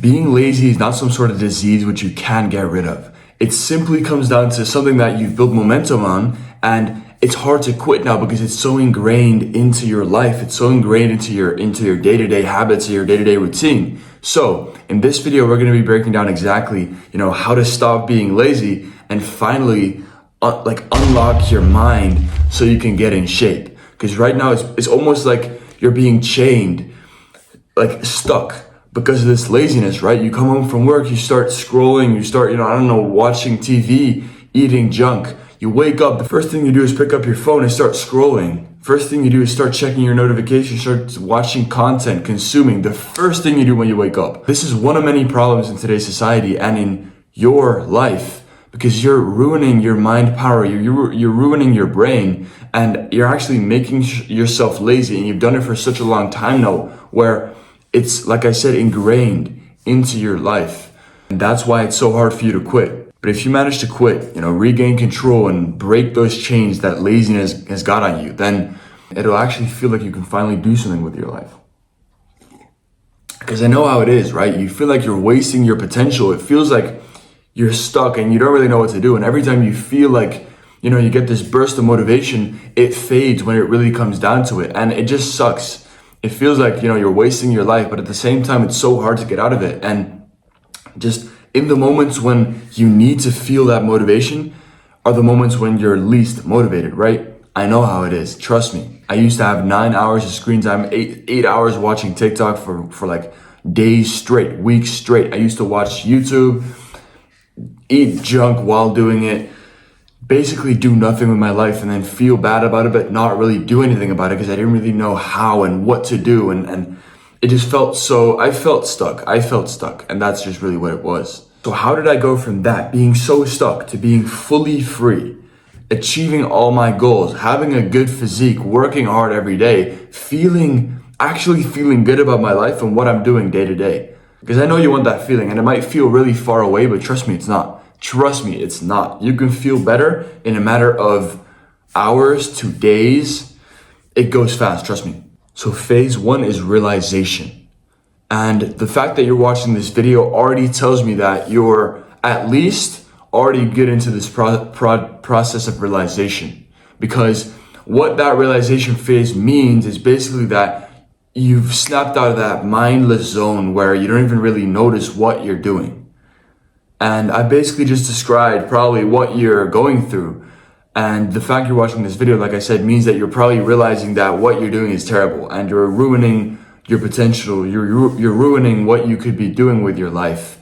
being lazy is not some sort of disease which you can get rid of. It simply comes down to something that you've built momentum on, and it's hard to quit now because it's so ingrained into your life. It's so ingrained into your day-to-day habits, your day-to-day routine. So in this video, we're going to be breaking down exactly, how to stop being lazy and finally unlock your mind so you can get in shape. Because right now it's almost like you're being chained, like stuck because of this laziness, right? You come home from work, you start scrolling, you start, watching TV, eating junk. You wake up, the first thing you do is pick up your phone and start scrolling. First thing you do is start checking your notifications, start watching content, consuming. The first thing you do when you wake up. This is one of many problems in today's society and in your life, because you're ruining your mind power, you're ruining your brain, and you're actually making yourself lazy, and you've done it for such a long time now, where it's, like I said, ingrained into your life. And that's why it's so hard for you to quit. But if you manage to quit, regain control and break those chains that laziness has got on you, then it'll actually feel like you can finally do something with your life. Because I know how it is, right? You feel like you're wasting your potential. It feels like you're stuck and you don't really know what to do. And every time you feel like, you get this burst of motivation, it fades when it really comes down to it. And it just sucks. It feels like, you're wasting your life, but at the same time, it's so hard to get out of it. And just in the moments when you need to feel that motivation are the moments when you're least motivated, right? I know how it is. Trust me. I used to have 9 hours of screen time, eight hours watching TikTok for like days straight, weeks straight. I used to watch YouTube, eat junk while doing it, basically do nothing with my life, and then feel bad about it, but not really do anything about it because I didn't really know how and what to do. And it just I felt stuck. And that's just really what it was. So how did I go from that, being so stuck, to being fully free, achieving all my goals, having a good physique, working hard every day, actually feeling good about my life and what I'm doing day to day? Because I know you want that feeling, and it might feel really far away, but trust me, it's not. Trust me, it's not. You can feel better in a matter of hours to days. It goes fast, trust me. So phase 1 is realization. And the fact that you're watching this video already tells me that you're at least already get into this process of realization. Because what that realization phase means is basically that you've snapped out of that mindless zone where you don't even really notice what you're doing. And I basically just described probably what you're going through. And the fact you're watching this video, like I said, means that you're probably realizing that what you're doing is terrible and you're ruining your potential. You're ruining what you could be doing with your life.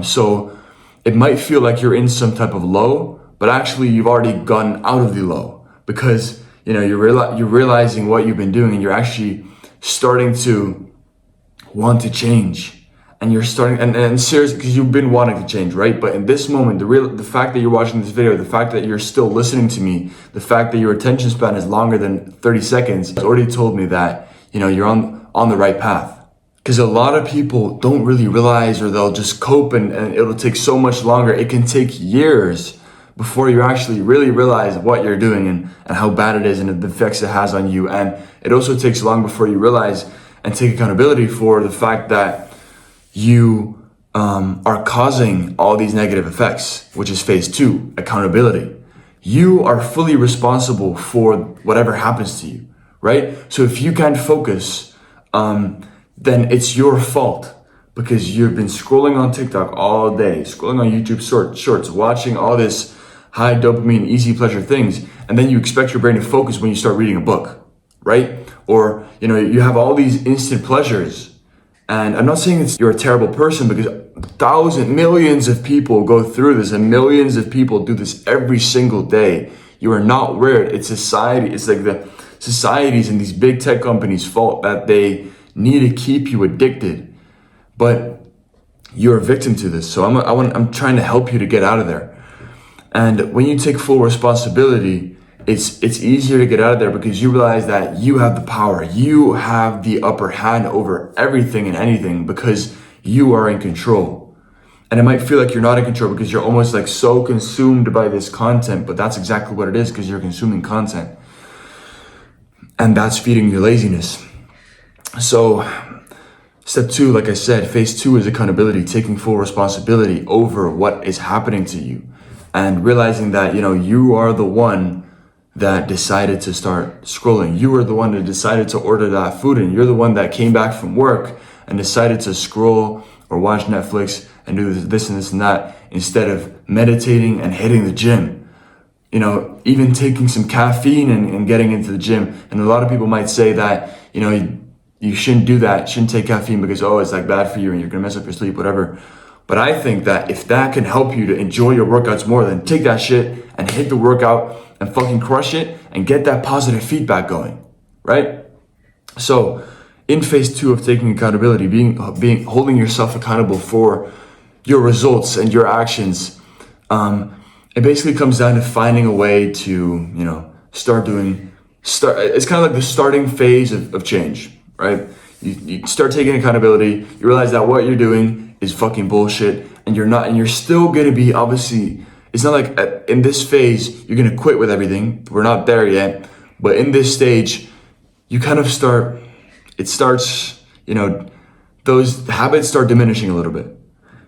So it might feel like you're in some type of low, but actually you've already gotten out of the low, because you're realizing what you've been doing, and you're actually starting to want to change. And you're starting, and seriously, because you've been wanting to change, right? But in this moment, the fact that you're watching this video, the fact that you're still listening to me, the fact that your attention span is longer than 30 seconds, has already told me that, you're on the right path. Because a lot of people don't really realize, or they'll just cope and it'll take so much longer. It can take years before you actually really realize what you're doing and how bad it is and the effects it has on you. And it also takes long before you realize and take accountability for the fact that you are causing all these negative effects, which is phase 2, accountability. You are fully responsible for whatever happens to you, right? So if you can't focus, then it's your fault, because you've been scrolling on TikTok all day, scrolling on YouTube shorts, watching all this high dopamine, easy pleasure things, and then you expect your brain to focus when you start reading a book, right? Or, you have all these instant pleasures. And I'm not saying you're a terrible person, because millions of people go through this, and millions of people do this every single day. You are not weird. It's society. It's like the societies and these big tech companies' fault that they need to keep you addicted. But you're a victim to this. So I'm trying to help you to get out of there. And when you take full responsibility, it's easier to get out of there, because you realize that you have the power. You have the upper hand over everything and anything, because you are in control. And it might feel like you're not in control because you're almost like so consumed by this content, but that's exactly what it is, because you're consuming content. And that's feeding your laziness. So Step two, like I said, phase two is accountability, taking full responsibility over what is happening to you and realizing that, you are the one that decided to start scrolling. You were the one that decided to order that food, and you're the one that came back from work and decided to scroll or watch Netflix and do this and this and that instead of meditating and hitting the gym. Even taking some caffeine and getting into the gym. And a lot of people might say that, you shouldn't do that, shouldn't take caffeine because, it's like bad for you and you're gonna mess up your sleep, whatever. But I think that if that can help you to enjoy your workouts more, then take that shit and hit the workout and fucking crush it and get that positive feedback going, right? So in phase two of taking accountability, holding yourself accountable for your results and your actions, it basically comes down to finding a way to, start. It's kind of like the starting phase of change, right? You start taking accountability, you realize that what you're doing is fucking bullshit, and you're still gonna be, obviously, it's not like in this phase, you're gonna quit with everything. We're not there yet, but in this stage, you kind of those habits start diminishing a little bit.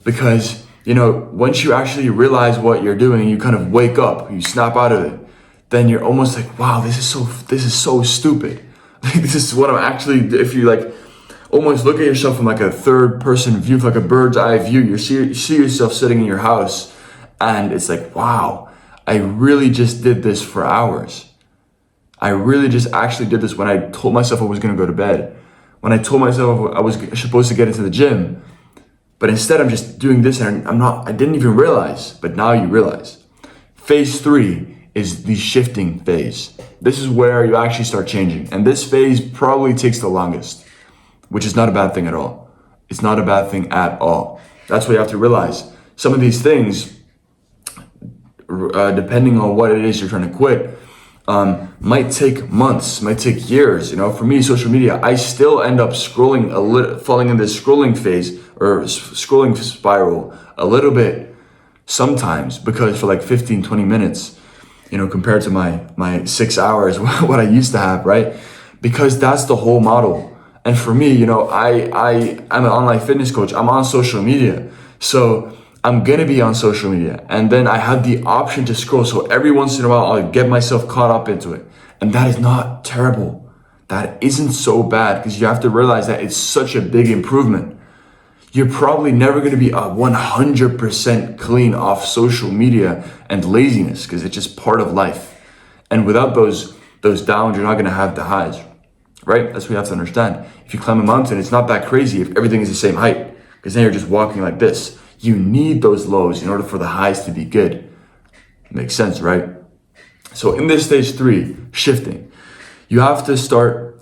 Because, once you actually realize what you're doing, you kind of wake up, you snap out of it, then you're almost like, wow, this is so stupid. This is what I'm actually, if you almost look at yourself from a third person view, like a bird's eye view, you see yourself sitting in your house and it's like, wow, I really just did this for hours. I really just actually did this when I told myself I was gonna go to bed. When I told myself I was supposed to get into the gym. But instead I'm just doing this and I didn't even realize, but now you realize. Phase three is the shifting phase. This is where you actually start changing. And this phase probably takes the longest, which is not a bad thing at all. It's not a bad thing at all. That's what you have to realize. Some of these things, depending on what it is you're trying to quit, might take months, might take years. For me, social media, I still end up falling in this scrolling phase or scrolling spiral a little bit sometimes, because for 15, 20 minutes, compared to my 6 hours, what I used to have, right? Because that's the whole model. And for me, I'm an online fitness coach. I'm on social media. So I'm gonna be on social media. And then I have the option to scroll. So every once in a while, I'll get myself caught up into it. And that is not terrible. That isn't so bad, because you have to realize that it's such a big improvement. You're probably never gonna be 100% clean off social media and laziness, because it's just part of life. And without those downs, you're not gonna have the highs, right? That's what you have to understand. If you climb a mountain, it's not that crazy if everything is the same height, because then you're just walking like this. You need those lows in order for the highs to be good. Makes sense, right? So in this stage three, shifting, you have to start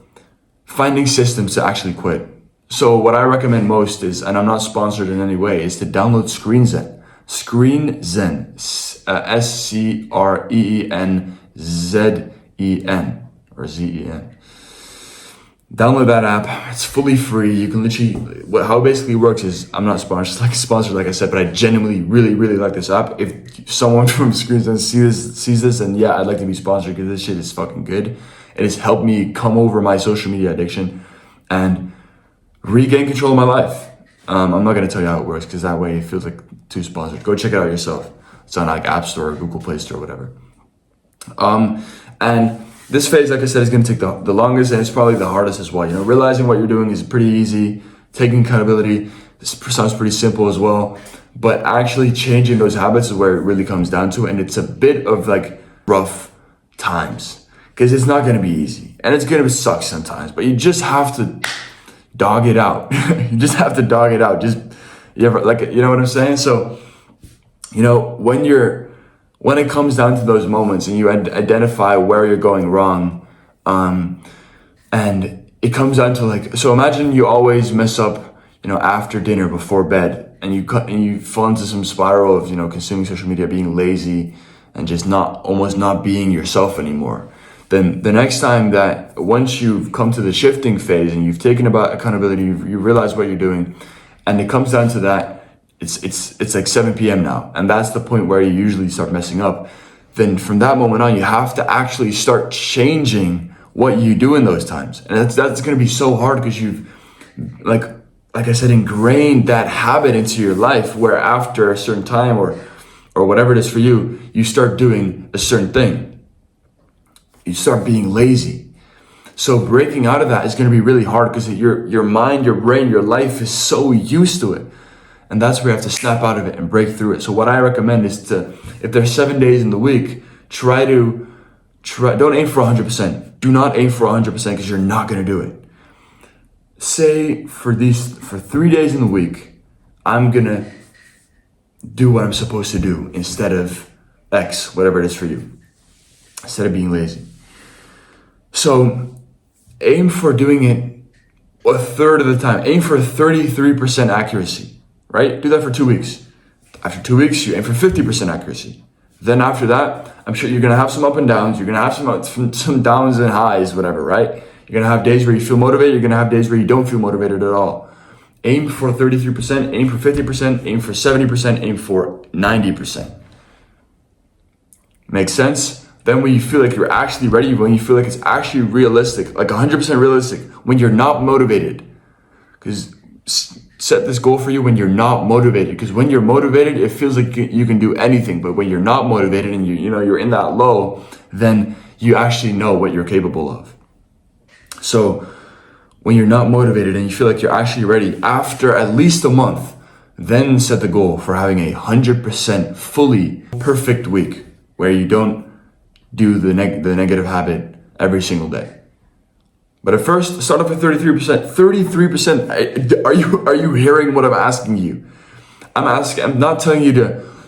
finding systems to actually quit. So what I recommend most is, and I'm not sponsored in any way, is to download ScreenZen. ScreenZen, ScreenZen, or Zen. Download that app. It's fully free. You can literally, how it basically works is, I'm not sponsored like I said, but I genuinely really, really like this app. If someone from ScreenZen sees this, then yeah, I'd like to be sponsored, because this shit is fucking good. It has helped me come over my social media addiction and regain control of my life. I'm not gonna tell you how it works, because that way it feels like too sponsored. Go check it out yourself. It's on App Store or Google Play Store or whatever. And this phase, like I said, is gonna take the longest, and it's probably the hardest as well. Realizing what you're doing is pretty easy. Taking accountability, this sounds pretty simple as well. But actually changing those habits is where it really comes down to, and it's a bit of rough times, because it's not gonna be easy, and it's gonna suck sometimes, but you just have to dog it out. You just have to dog it out. You know what I'm saying? So, when it comes down to those moments and you identify where you're going wrong, and it comes down to so imagine you always mess up, after dinner, before bed, and you fall into some spiral of, consuming social media, being lazy, and just almost not being yourself anymore. Then the next time that, once you've come to the shifting phase and you've taken about accountability, you realize what you're doing, and it comes down to that, it's like 7 p.m. now, and that's the point where you usually start messing up. Then from that moment on, you have to actually start changing what you do in those times. And that's going to be so hard, because you've like I said, ingrain that habit into your life where after a certain time or whatever it is for you, you start doing a certain thing. You start being lazy. So breaking out of that is going to be really hard because your mind, your brain, your life is so used to it. And that's where you have to snap out of it and break through it. So what I recommend is to, if there's 7 days in the week, don't aim for 100%. Do not aim for 100% because you're not going to do it. Say for 3 days in the week, I'm going to do what I'm supposed to do instead of X, whatever it is for you, instead of being lazy. So aim for doing it a third of the time. Aim for 33% accuracy, right? Do that for 2 weeks. After 2 weeks, you aim for 50% accuracy. Then after that, I'm sure you're going to have some up and downs. You're going to have some downs and highs, whatever, right? You're going to have days where you feel motivated. You're going to have days where you don't feel motivated at all. Aim for 33%, aim for 50%, aim for 70%, aim for 90%. Make sense? Then when you feel like you're actually ready, when you feel like it's actually realistic, like 100% realistic, when you're not motivated, because set this goal for you when you're not motivated, because when you're motivated, it feels like you can do anything. But when you're not motivated and you're in that low, then you actually know what you're capable of. So when you're not motivated and you feel like you're actually ready after at least a month, then set the goal for having 100% fully perfect week where you don't do the negative habit every single day. But at first, start off at 33%. 33%. Are you hearing what I'm asking you? I'm not telling you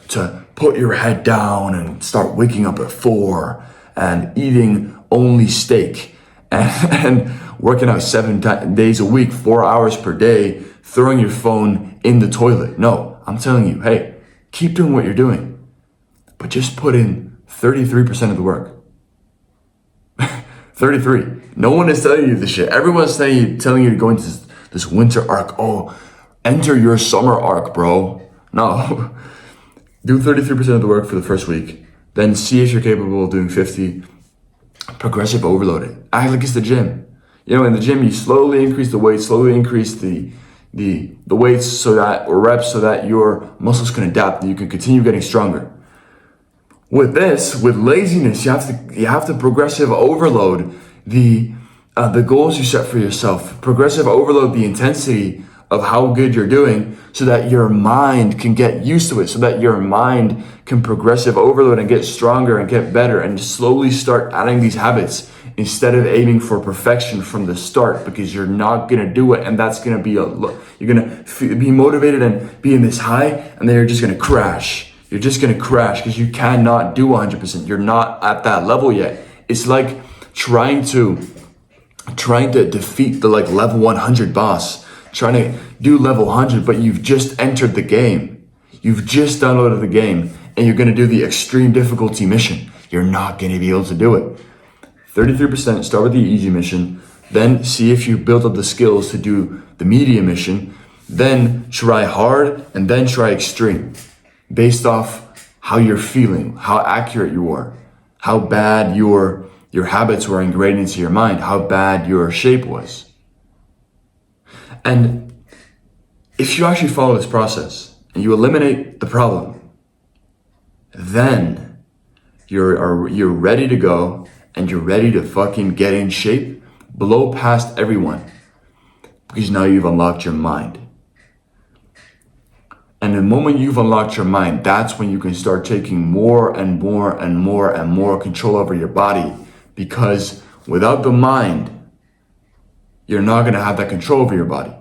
to put your head down and start waking up at 4 and eating only steak and working out 7 days a week, 4 hours per day, throwing your phone in the toilet. No, I'm telling you, hey, keep doing what you're doing, but just put in 33% of the work. 33. No one is telling you this shit. Everyone's telling you to go into this winter arc. Oh, enter your summer arc, bro. No. Do 33% of the work for the first week. Then see if you're capable of doing 50. Progressive overload it. Act like it's the gym. In the gym, you slowly increase the weight, slowly increase the weights or reps so that your muscles can adapt and you can continue getting stronger. With laziness, you have to progressive overload the goals you set for yourself. Progressive overload the intensity of how good you're doing so that your mind can get used to it, so that your mind can progressive overload and get stronger and get better and slowly start adding these habits instead of aiming for perfection from the start, because you're not going to do it. And that's going to be you're going to be motivated and be in this high, and then you're just going to crash. You're just going to crash because you cannot do 100%. You're not at that level yet. It's like trying to defeat the level 100 boss, trying to do level 100, but you've just entered the game. You've just downloaded the game and you're going to do the extreme difficulty mission. You're not going to be able to do it. 33%, start with the easy mission, then see if you build up the skills to do the medium mission, then try hard, and then try extreme. Based off how you're feeling, how accurate you are, how bad your habits were ingrained into your mind, how bad your shape was. And if you actually follow this process and you eliminate the problem, then you're ready to go and you're ready to fucking get in shape, blow past everyone, because now you've unlocked your mind. And the moment you've unlocked your mind, that's when you can start taking more and more and more and more control over your body. Because without the mind, you're not going to have that control over your body.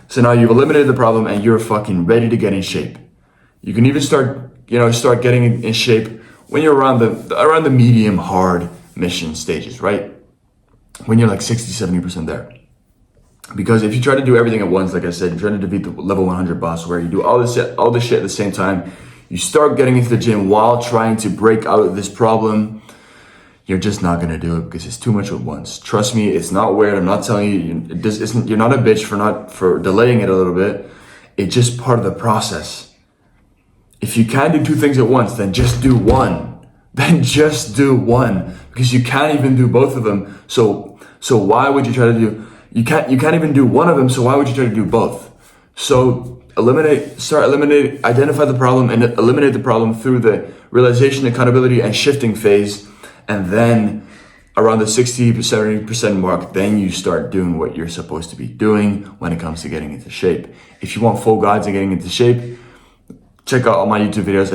So now you've eliminated the problem and you're fucking ready to get in shape. You can even start getting in shape when you're around the medium hard mission stages, right? When you're like 60, 70% there. Because if you try to do everything at once, like I said, you're trying to defeat the level 100 boss where you do all this shit at the same time, you start getting into the gym while trying to break out of this problem, you're just not going to do it because it's too much at once. Trust me, it's not weird. I'm not telling you, you're not a bitch for delaying it a little bit. It's just part of the process. If you can do 2 things at once, then just do one. Then just do one, because you can't even do both of them. So why would you try to do? You can't even do one of them. So why would you try to do both? So identify the problem and eliminate the problem through the realization, accountability, and shifting phase. And then around the 60 to 70% mark, then you start doing what you're supposed to be doing when it comes to getting into shape. If you want full guides on getting into shape, check out all my YouTube videos.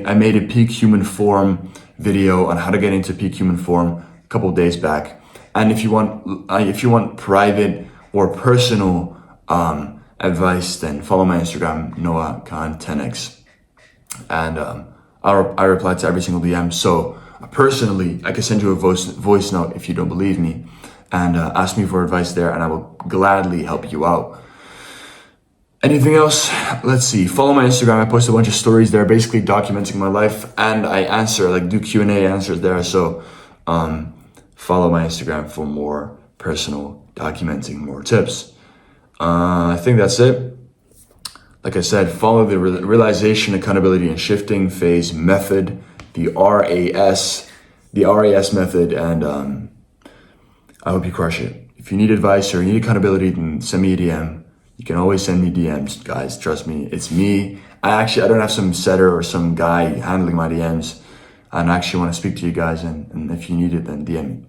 I made a peak human form video on how to get into peak human form a couple of days back. And if you want private or personal advice, then follow my Instagram, NoahKhan10x, and I reply to every single DM. So personally, I can send you a voice note if you don't believe me, and ask me for advice there, and I will gladly help you out. Anything else? Let's see. Follow my Instagram. I post a bunch of stories there, basically documenting my life, and I do Q&A answers there. So follow my Instagram for more personal documenting, more tips. I think that's it. Like I said, follow the realization, accountability, and shifting phase method, the RAS method, and I hope you crush it. If you need advice or you need accountability, then send me a DM. You can always send me DMs, guys. Trust me, it's me. I don't have some setter or some guy handling my DMs. I actually want to speak to you guys, and if you need it, then DM me.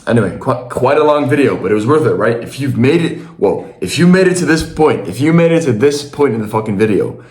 Anyway, quite a long video, but it was worth it, right? If you made it to this point in the fucking video,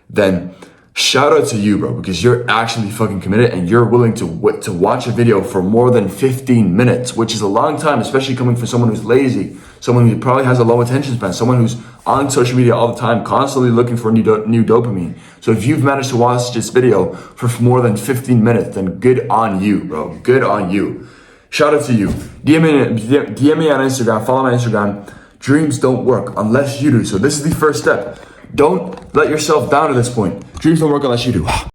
then shout out to you, bro, because you're actually fucking committed and you're willing to watch a video for more than 15 minutes, which is a long time, especially coming from someone who's lazy, someone who probably has a low attention span, someone who's on social media all the time, constantly looking for new dopamine. So if you've managed to watch this video for more than 15 minutes, then good on you, bro. Good on you. Shout out to you. DM me on Instagram, follow my Instagram. Dreams don't work unless you do. So this is the first step. Don't let yourself down at this point. Dreams don't work unless you do.